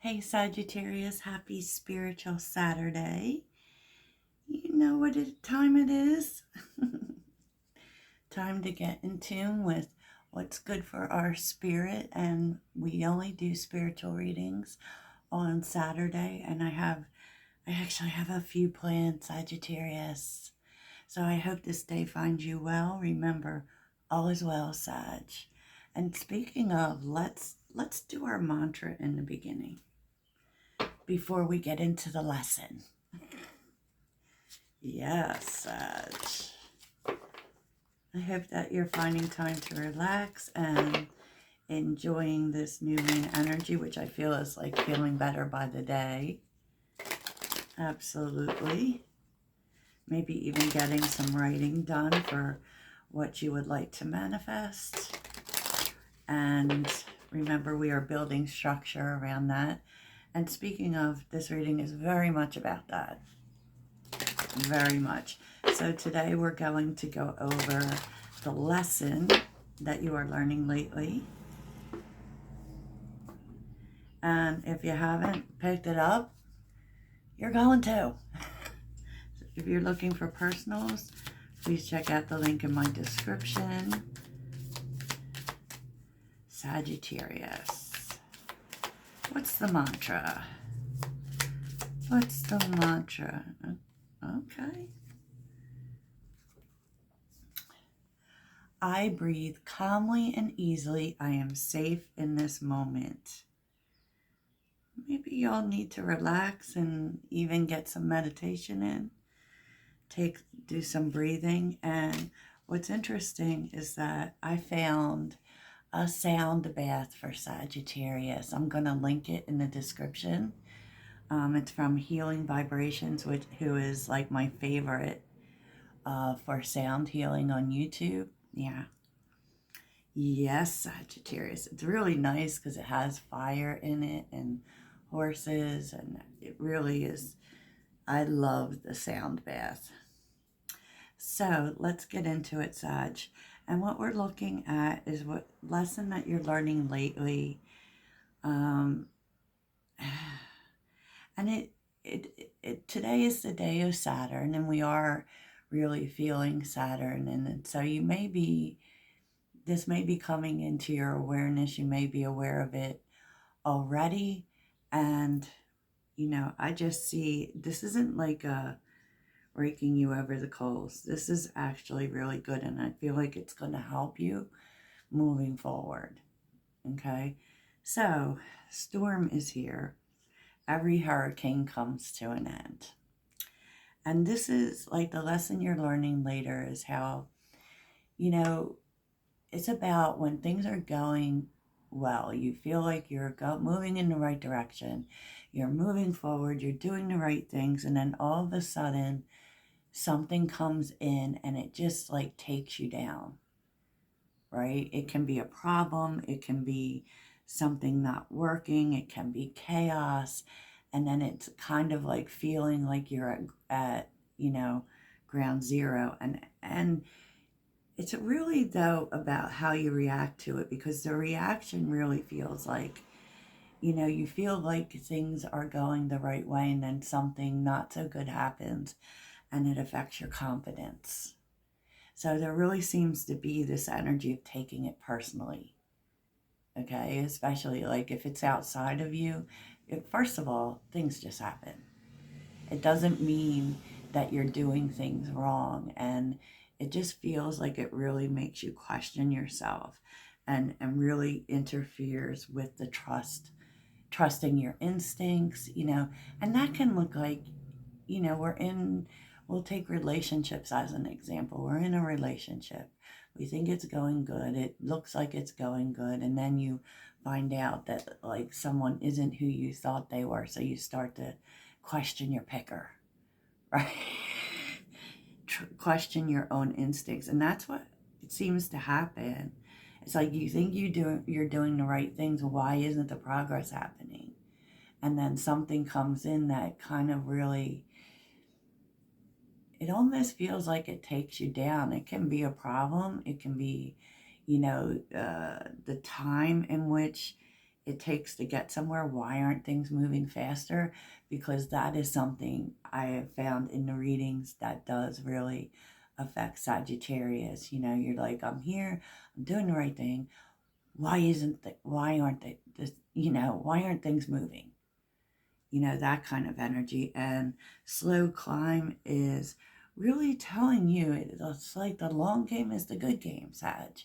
Hey Sagittarius, happy spiritual Saturday. You know what time it is? Time to get in tune with what's good for our spirit, and we only do spiritual readings on Saturday, and I actually have a few planned, Sagittarius. So I hope this day finds you well. Remember, all is well, Sag. And speaking of, let's do our mantra in the beginning before we get into the lesson. Yes, Sag. I hope that you're finding time to relax and enjoying this new moon energy, which I feel is like feeling better by the day. Absolutely. Maybe even getting some writing done for what you would like to manifest. And remember, we are building structure around that. And speaking of, this reading is very much about that. Very much. So today we're going to go over the lesson that you are learning lately. And if you haven't picked it up, you're going to. If you're looking for personals, please check out the link in my description. Sagittarius. What's the mantra? What's the mantra? Okay. I breathe calmly and easily. I am safe in this moment. Maybe y'all need to relax and even get some meditation in. Do some breathing. And what's interesting is that I found a sound bath for Sagittarius. I'm going to link it in the description. It's from Healing Vibrations, who is like my favorite for sound healing on YouTube. Yeah. Yes, Sagittarius. It's really nice because it has fire in it and horses, and it really is. I love the sound bath. So let's get into it, Sag. And what we're looking at is what lesson that you're learning lately. And today is the day of Saturn, and we are really feeling Saturn. And so this may be coming into your awareness. You may be aware of it already. And, I just see this isn't like raking you over the coals. This is actually really good, and I feel like it's going to help you moving forward. Okay? So, storm is here. Every hurricane comes to an end. And this is like the lesson you're learning later is how, it's about when things are going well. You feel like you're moving in the right direction. You're moving forward. You're doing the right things. And then all of a sudden, something comes in and it just like takes you down, right? It can be a problem. It can be something not working. It can be chaos. And then it's kind of like feeling like you're at ground zero. And it's really, though, about how you react to it, because the reaction really feels like, you feel like things are going the right way, and then something not so good happens, and it affects your confidence. So there really seems to be this energy of taking it personally, okay? Especially like if it's outside of you. First of all, things just happen. It doesn't mean that you're doing things wrong, and it just feels like it really makes you question yourself and really interferes with the trusting your instincts, and that can look like, we'll take relationships as an example. We're in a relationship. We think it's going good. It looks like it's going good. And then you find out that like someone isn't who you thought they were. So you start to question your picker, right? Question your own instincts. And that's what it seems to happen. It's like you think you're doing the right things. Why isn't the progress happening? And then something comes in that kind of really, it almost feels like it takes you down. It can be a problem. It can be, the time in which it takes to get somewhere. Why aren't things moving faster? Because that is something I have found in the readings that does really affect Sagittarius. You're like, I'm here, I'm doing the right thing. Why aren't they this, why aren't things moving? That kind of energy. And slow climb is really telling you it's like the long game is the good game, Sag.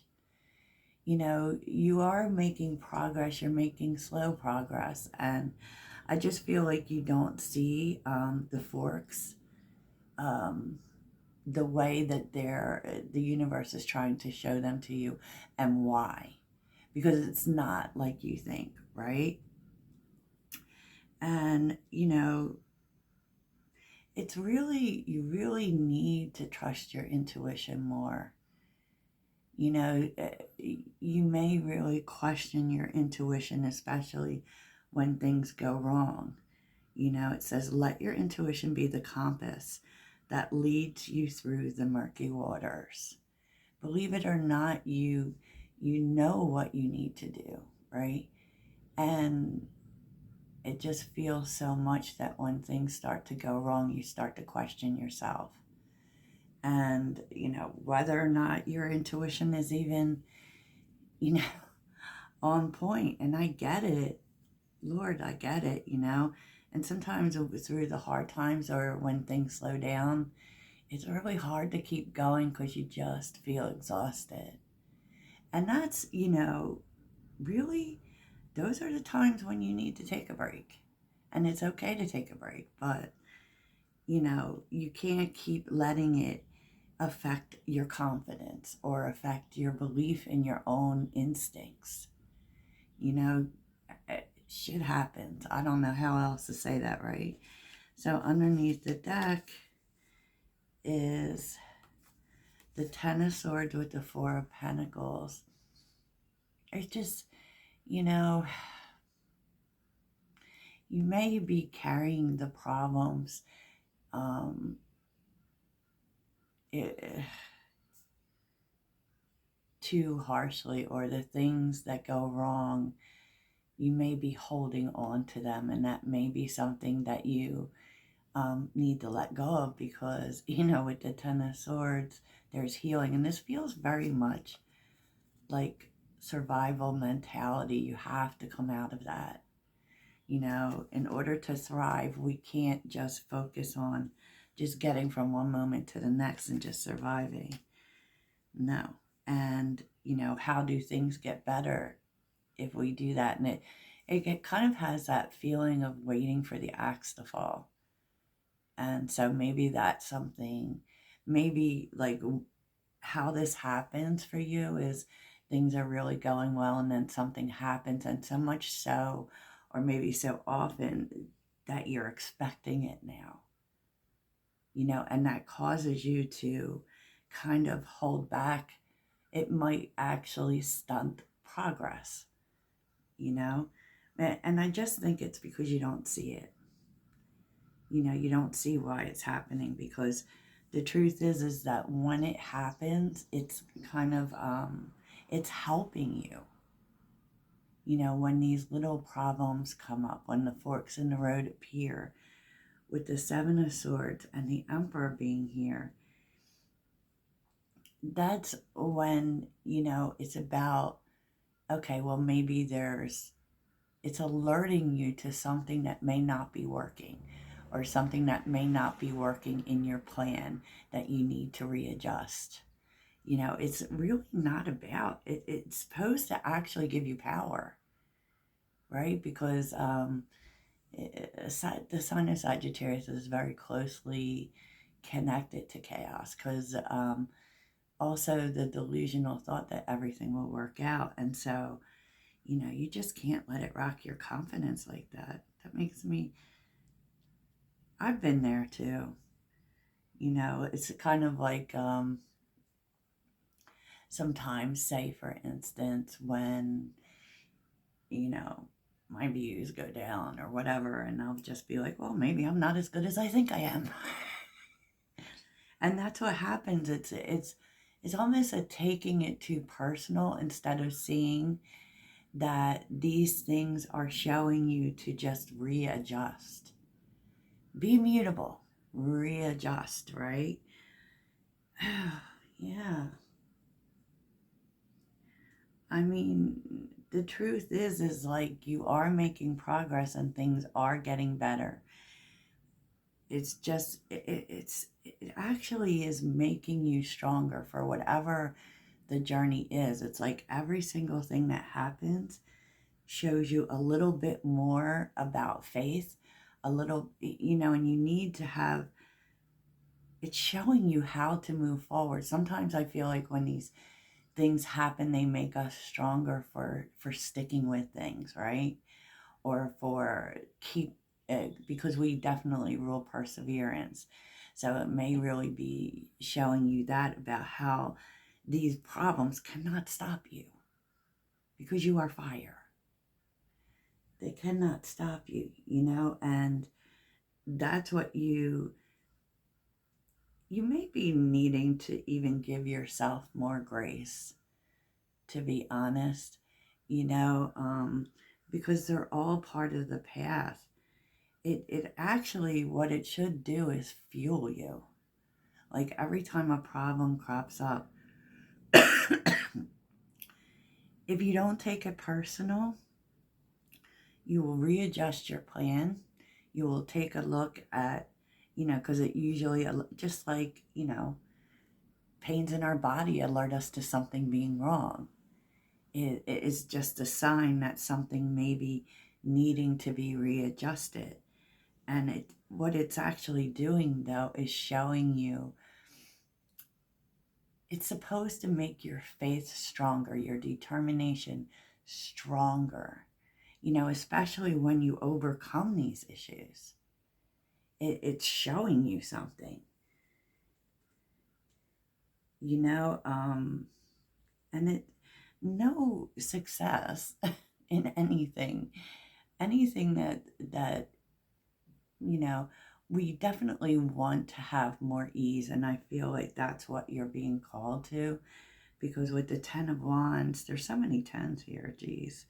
You are making progress, you're making slow progress. And I just feel like you don't see the forks the way that the universe is trying to show them to you, and why. Because it's not like you think, right? And, you really need to trust your intuition more. You may really question your intuition, especially when things go wrong. It says, let your intuition be the compass that leads you through the murky waters. Believe it or not, you know what you need to do, right? And it just feels so much that when things start to go wrong, you start to question yourself. And, whether or not your intuition is even, you know, on point. And I get it. Lord, I get it, And sometimes through the hard times or when things slow down, it's really hard to keep going because you just feel exhausted. And that's, really, those are the times when you need to take a break. And it's okay to take a break, but, you can't keep letting it affect your confidence or affect your belief in your own instincts. Shit happens. I don't know how else to say that, right? So underneath the deck is the Ten of Swords with the Four of Pentacles. It's just, you may be carrying the problems too harshly, or the things that go wrong, you may be holding on to them, and that may be something that you need to let go of, because, with the Ten of Swords, there's healing. And this feels very much like survival mentality. You have to come out of that. In order to thrive, we can't just focus on just getting from one moment to the next and just surviving. No. And, how do things get better if we do that? And it kind of has that feeling of waiting for the axe to fall. And so maybe that's something, maybe like how this happens for you is things are really going well and then something happens, and so much so, or maybe so often, that you're expecting it now, and that causes you to kind of hold back. It might actually stunt progress, and I just think it's because you don't see it. You don't see why it's happening, because the truth is that when it happens, it's kind of, it's helping you. When these little problems come up, when the forks in the road appear, with the Seven of Swords and the Emperor being here, that's when, it's about, okay, well, maybe it's alerting you to something that may not be working, or something that may not be working in your plan that you need to readjust. It's really not about it. It's supposed to actually give you power, right? Because the sign of Sagittarius is very closely connected to chaos, because also the delusional thought that everything will work out. And so, you just can't let it rock your confidence like that. That makes me, I've been there too. It's kind of like, sometimes, say for instance, when, my views go down or whatever, and I'll just be like, well, maybe I'm not as good as I think I am. And that's what happens. It's almost a taking it too personal, instead of seeing that these things are showing you to just readjust. Be mutable, readjust, right? Yeah. I mean, the truth is like you are making progress and things are getting better. It's just, it actually is making you stronger for whatever the journey is. It's like every single thing that happens shows you a little bit more about faith, a little, and you need to have, it's showing you how to move forward. Sometimes I feel like when these things happen, they make us stronger for sticking with things, right? Or for because we definitely rule perseverance. So it may really be showing you that about how these problems cannot stop you because you are fire. They cannot stop you, and that's what you may be needing to even give yourself more grace, to be honest, because they're all part of the path. It actually, what it should do is fuel you. Like every time a problem crops up, if you don't take it personal, you will readjust your plan. You will take a look at, because it usually, just like, pains in our body alert us to something being wrong. It is just a sign that something may be needing to be readjusted. And what it's actually doing, though, is showing you, it's supposed to make your faith stronger, your determination stronger, especially when you overcome these issues. It's showing you something, and no success in anything that you know, we definitely want to have more ease, and I feel like that's what you're being called to, because with the Ten of Wands, there's so many tens here, geez.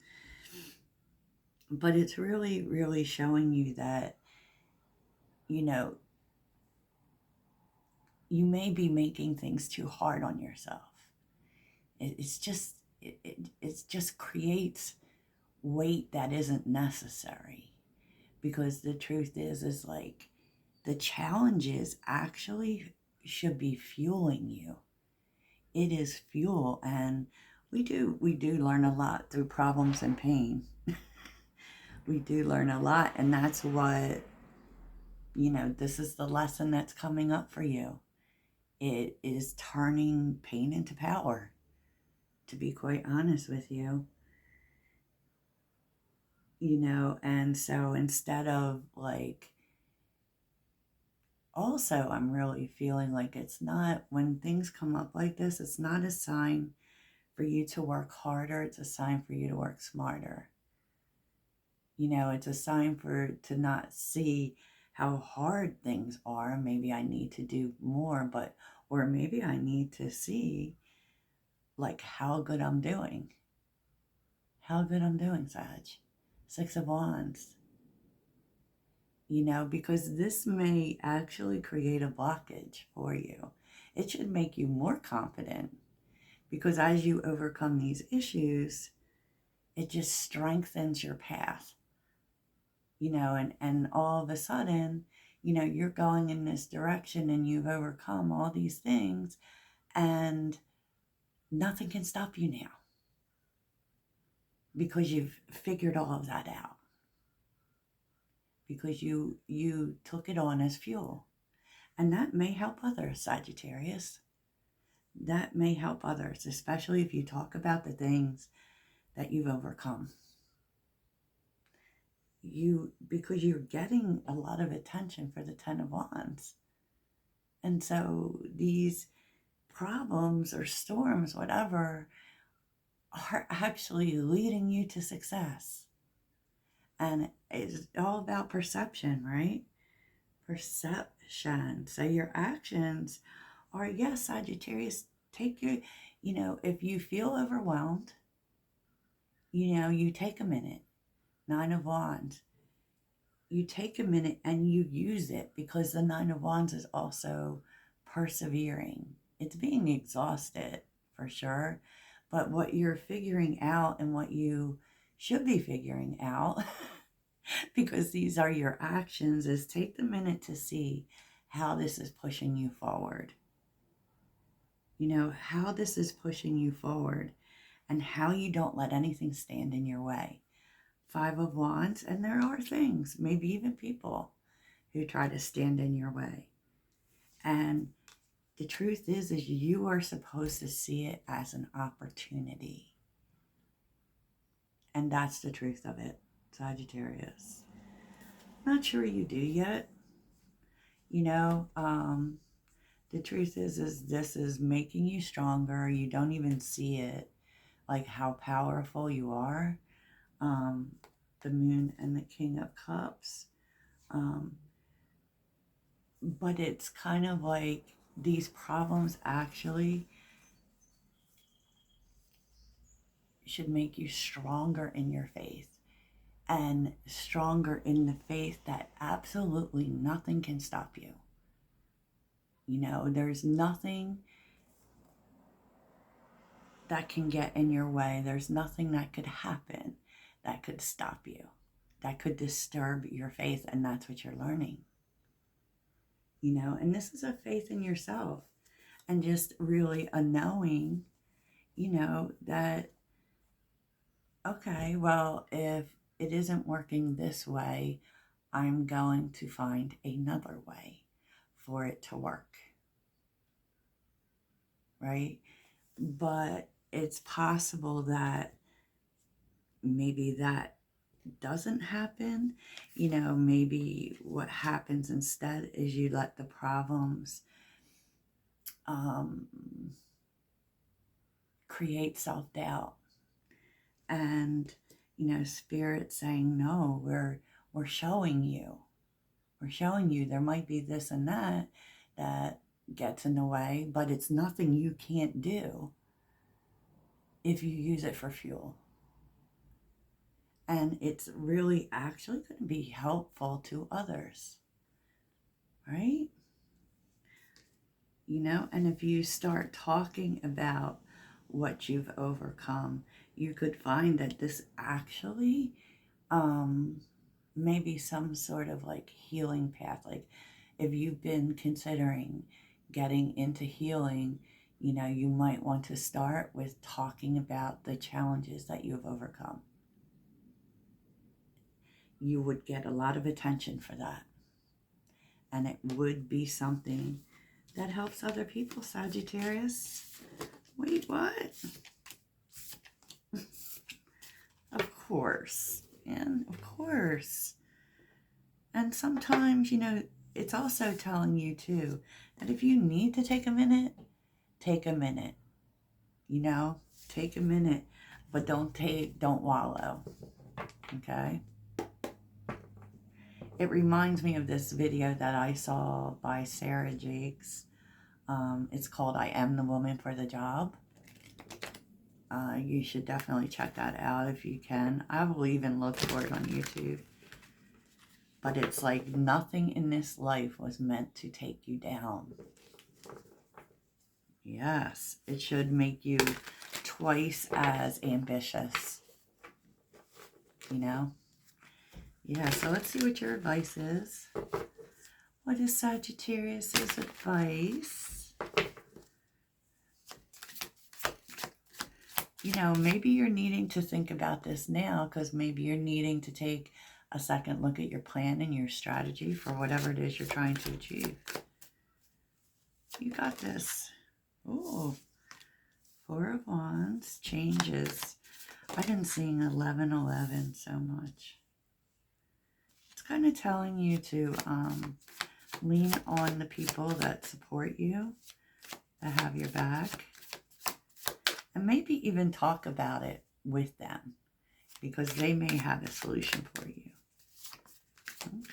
But it's really, really showing you that, you may be making things too hard on yourself. It just creates weight that isn't necessary, because the truth is like, the challenges actually should be fueling you. It is fuel, and we do learn a lot through problems and pain. We do learn a lot, and that's what, this is the lesson that's coming up for you. It is turning pain into power, to be quite honest with you. And so instead of like, also, I'm really feeling like it's not, when things come up like this, it's not a sign for you to work harder. It's a sign for you to work smarter. It's a sign to not see how hard things are. Maybe I need to do more, or maybe I need to see like how good I'm doing. How good I'm doing, Sag. Six of Wands. Because this may actually create a blockage for you. It should make you more confident, because as you overcome these issues, it just strengthens your path, and all of a sudden, you're going in this direction and you've overcome all these things, and nothing can stop you now because you've figured all of that out, because you took it on as fuel. And that may help others, Sagittarius. That may help others, especially if you talk about the things that you've overcome. Because you're getting a lot of attention for the Ten of Wands. And so these problems or storms, whatever, are actually leading you to success. And it's all about perception, right? Perception. So your actions are, yes, Sagittarius, take your, if you feel overwhelmed, You take a minute. Nine of Wands. You take a minute and you use it, because the Nine of Wands is also persevering. It's being exhausted for sure, but what you're figuring out and what you should be figuring out, because these are your actions, is take the minute to see how this is pushing you forward. How this is pushing you forward and how you don't let anything stand in your way. Five of Wands, and there are things, maybe even people, who try to stand in your way. And the truth is you are supposed to see it as an opportunity. And that's the truth of it, Sagittarius. Not sure you do yet. The truth is this is making you stronger. You don't even see it, like how powerful you are. The Moon and the King of Cups. But it's kind of like these problems actually should make you stronger in your faith, and stronger in the faith that absolutely nothing can stop you. There's nothing that can get in your way. There's nothing that could happen that could stop you, that could disturb your faith, and that's what you're learning. And this is a faith in yourself, and just really a knowing, that, okay, well, if it isn't working this way, I'm going to find another way for it to work, right? But it's possible that maybe that doesn't happen. Maybe what happens instead is you let the problems create self-doubt, and Spirit saying, no, we're showing you there might be this and that gets in the way, but it's nothing you can't do if you use it for fuel. And it's really actually going to be helpful to others, right? And if you start talking about what you've overcome, you could find that this actually maybe some sort of like healing path. Like if you've been considering getting into healing, you might want to start with talking about the challenges that you've overcome. You would get a lot of attention for that. And it would be something that helps other people, Sagittarius. Wait, what? Of course, man, of course. And sometimes, it's also telling you too that if you need to take a minute, take a minute. Take a minute, but don't wallow. Okay? It reminds me of this video that I saw by Sarah Jakes. It's called I Am the Woman for the Job. You should definitely check that out if you can. I will even look for it on YouTube. But it's like nothing in this life was meant to take you down. Yes, it should make you twice as ambitious. Yeah, so let's see what your advice is. What is Sagittarius's advice? Maybe you're needing to think about this now, because maybe you're needing to take a second look at your plan and your strategy for whatever it is you're trying to achieve. You got this. Oh, Four of Wands, changes. I've been seeing 1111 so much. It's kind of telling you to lean on the people that support you, that have your back, and maybe even talk about it with them, because they may have a solution for you.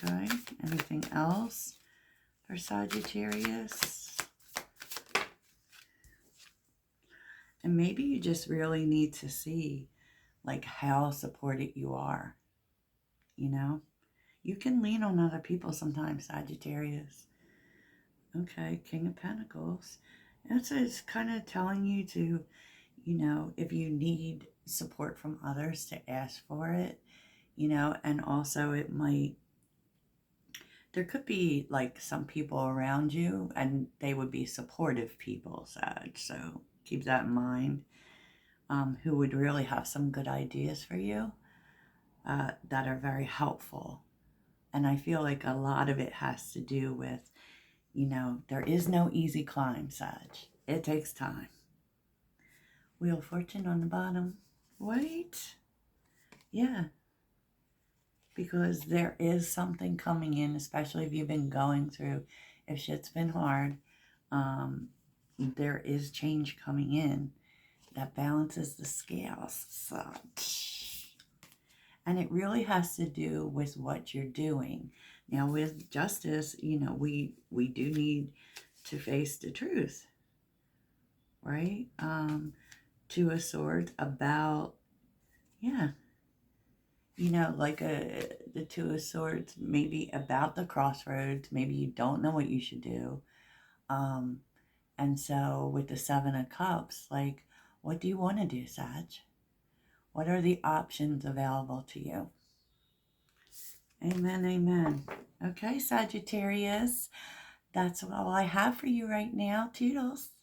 Okay, anything else for Sagittarius? And maybe you just really need to see like how supported you are, you know? You can lean on other people sometimes, Sagittarius. Okay, King of Pentacles. And so it's kind of telling you to, if you need support from others, to ask for it, and also there could be like some people around you and they would be supportive people, Sag. So keep that in mind, who would really have some good ideas for you that are very helpful. And I feel like a lot of it has to do with, there is no easy climb, Sag. It takes time. Wheel of Fortune on the bottom. Wait. Yeah. Because there is something coming in, especially if you've been going through, if shit's been hard, there is change coming in that balances the scales. So, and it really has to do with what you're doing. Now, with justice, we do need to face the truth, right? Two of Swords about, yeah, like the Two of Swords, maybe about the crossroads. Maybe you don't know what you should do. And so with the Seven of Cups, like, what do you want to do, Sag? What are the options available to you? Amen, amen. Okay, Sagittarius, that's all I have for you right now. Toodles.